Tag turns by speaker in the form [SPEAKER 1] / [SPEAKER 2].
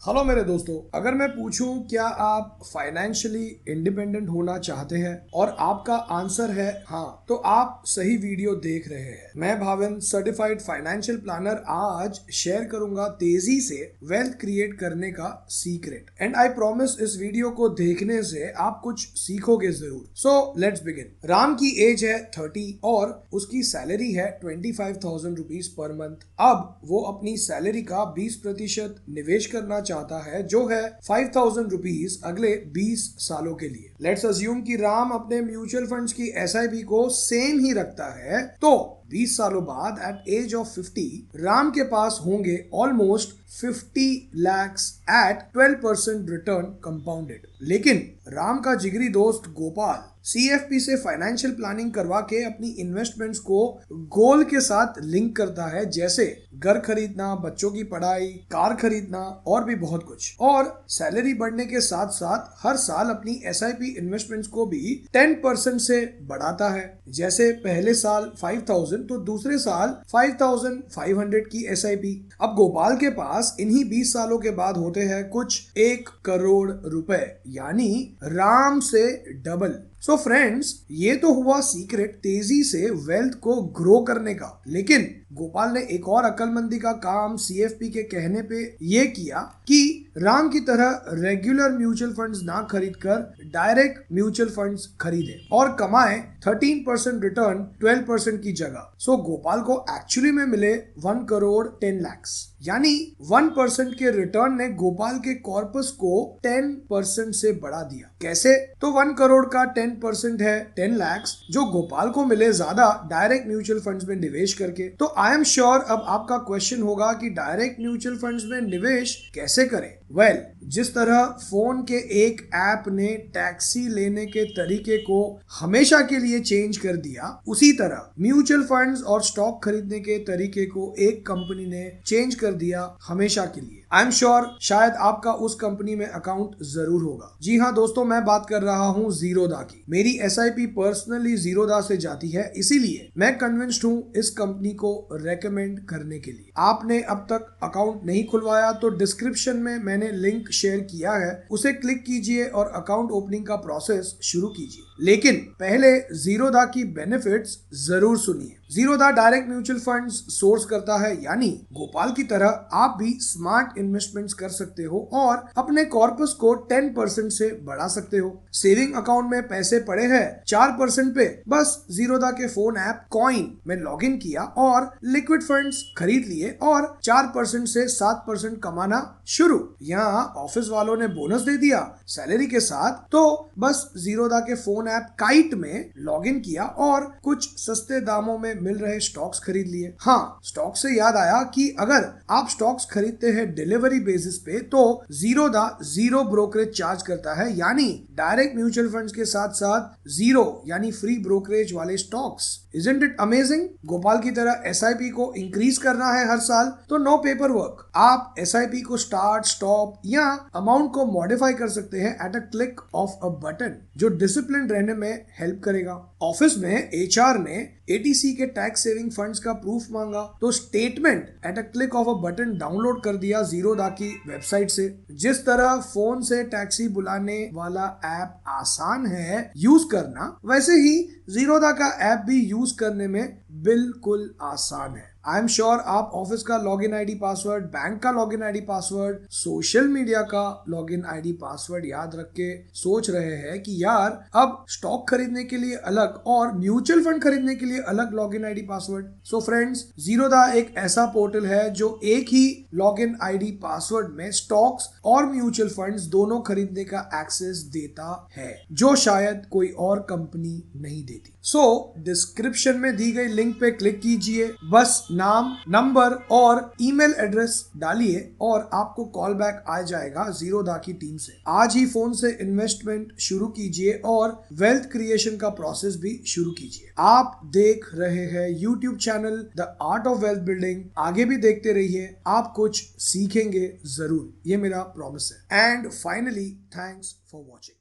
[SPEAKER 1] Hello मेरे दोस्तों, अगर मैं पूछूं क्या आप फाइनेंशियली इंडिपेंडेंट होना चाहते हैं और आपका आंसर है हाँ, तो आप सही वीडियो देख रहे हैं। मैं भाविन सर्टिफाइड फाइनेंशियल प्लानर आज शेयर करूंगा तेजी से वेल्थ क्रिएट करने का सीक्रेट एंड आई प्रॉमिस इस वीडियो को देखने से आप कुछ सीखोगे जरूर। So let's begin. राम की एज है 30 और उसकी सैलरी है 25,000 रुपीज पर मंथ। अब वो अपनी सैलरी का 20% निवेश करना चाहता है जो है 5,000 रुपीज अगले 20 सालों के लिए। लेट्स अज्यूम कि राम अपने म्यूचुअल फंड्स की एसआईपी को सेम ही रखता है, तो 20 सालों बाद एट एज ऑफ 50 राम के पास होंगे almost 50 lakhs at 12% return compounded. लेकिन राम का जिगरी दोस्त गोपाल सीएफपी से फाइनेंशियल प्लानिंग करवा के अपनी इन्वेस्टमेंट्स को गोल के साथ लिंक करता है, जैसे घर खरीदना, बच्चों की पढ़ाई, कार खरीदना और भी बहुत कुछ। और सैलरी बढ़ने के साथ साथ हर साल अपनी एसआईपी इन्वेस्टमेंट्स को भी 10% से बढ़ाता है। जैसे पहले साल 5,000 तो दूसरे साल 5,500 की एसआईपी। अब गोपाल के पास इन्हीं 20 सालों के बाद होते हैं कुछ 1 करोड़ रुपए, यानी राम से डबल। सो फ्रेंड्स, ये तो हुआ सीक्रेट तेजी से वेल्थ को ग्रो करने का। लेकिन गोपाल ने एक और अक्लमंदी का काम सीएफपी के कहने पे ये किया कि राम की तरह रेगुलर म्यूचुअल फंड्स ना खरीदकर डायरेक्ट म्यूचुअल फंड्स खरीदे और कमाए 13% रिटर्न 12% की जगह। सो गोपाल को एक्चुअली में मिले 1 करोड़ 10 lakhs, यानी 1% के रिटर्न ने गोपाल के कॉर्पस को 10% से बढ़ा दिया। कैसे? तो 1 करोड़ का 10% है 10 lakhs, जो गोपाल को मिले ज्यादा डायरेक्ट म्यूचुअल फंड्स में निवेश करके। तो आई एम श्योर अब आपका क्वेश्चन होगा कि डायरेक्ट म्यूचुअल फंड्स में निवेश कैसे करें। वेल, जिस तरह फोन के एक ऐप ने टैक्सी लेने के तरीके को हमेशा के लिए चेंज कर दिया, उसी तरह म्यूचुअल फंड्स और स्टॉक खरीदने के तरीके को एक कंपनी ने चेंज कर दिया हमेशा के लिए। आई एम श्योर शायद आपका उस कंपनी में अकाउंट जरूर होगा। जी हाँ दोस्तों, मैं बात कर रहा हूँ जीरोधा की। मेरी एसआईपी पर्सनली जीरोधा से जाती है, इसीलिए मैं कन्विंस्ड हूँ इस कंपनी को रेकमेंड करने के लिए। आपने अब तक अकाउंट नहीं खुलवाया तो डिस्क्रिप्शन में मैंने लिंक शेयर किया है, उसे क्लिक कीजिए और अकाउंट ओपनिंग का प्रोसेस शुरू कीजिए। लेकिन पहले जीरोधा की बेनिफिट्स जरूर सुनिए। Zerodha direct mutual funds source करता है, यानी गोपाल की तरह आप भी स्मार्ट इन्वेस्टमेंट्स कर सकते हो और अपने कॉर्पस को 10% से बढ़ा सकते हो। सेविंग अकाउंट में पैसे पड़े हैं 4% पे, बस जीरोधा के फोन ऐप कॉइन में लॉगिन किया और लिक्विड फंड्स खरीद लिए और 4% से 7% कमाना शुरू। यहाँ ऑफिस वालों ने बोनस दे दिया सैलरी के साथ, तो बस जीरोधा के फोन ऐप काइट में लॉगिन किया और कुछ सस्ते दामों में मिल रहे स्टॉक्स खरीद लिए। हाँ, स्टॉक से याद आया कि अगर आप स्टॉक्स खरीदते हैं डिलीवरी बेसिस पे तो जीरोधा जीरो ब्रोकरेज चार्ज करता है, यानी डायरेक्ट म्यूचुअल फंड्स के साथ साथ जीरो यानी फ्री ब्रोकरेज वाले stocks. Isn't it amazing? Gopal की तरह एसआईपी को इंक्रीज करना है हर साल तो नो पेपर वर्क। आप एसआईपी को स्टार्ट, स्टॉप या अमाउंट को मॉडिफाई कर सकते हैं at a click of a button, जो डिसिप्लिन रहने में हेल्प करेगा। ऑफिस में एचआर ने एटीसी के टैक्स सेविंग फंड्स का प्रूफ मांगा तो statement at a click of a button download कर दिया जीरोधा की वेबसाइट से। जिस तरह फोन से टैक्सी बुलाने वाला ऐप आसान है यूज करना, वैसे ही जीरोधा का ऐप भी यूज करने में बिल्कुल आसान है। आई एम श्योर आप ऑफिस का लॉगिन आईडी पासवर्ड, बैंक का login ID password, social media का लॉगिन आईडी पासवर्ड याद रख के सोच रहे हैं कि यार अब स्टॉक खरीदने के लिए अलग और म्यूचुअल फंड खरीदने के लिए अलग login ID password. So friends, Zerodha एक ऐसा पोर्टल है जो एक ही लॉगिन आईडी पासवर्ड में स्टॉक्स और म्यूचुअल फंड्स दोनों खरीदने का एक्सेस देता है, जो शायद कोई और कंपनी नहीं देती। सो डिस्क्रिप्शन में दी गई लिंक पे क्लिक कीजिए, बस नाम, नंबर और ईमेल एड्रेस डालिए और आपको कॉल बैक आ जाएगा जीरोधा की टीम से। आज ही फोन से इन्वेस्टमेंट शुरू कीजिए और वेल्थ क्रिएशन का प्रोसेस भी शुरू कीजिए। आप देख रहे हैं YouTube channel the art of wealth building. आगे भी देखते रहिए, आप कुछ सीखेंगे जरूर, ये मेरा प्रॉमिस है। And finally, thanks for watching.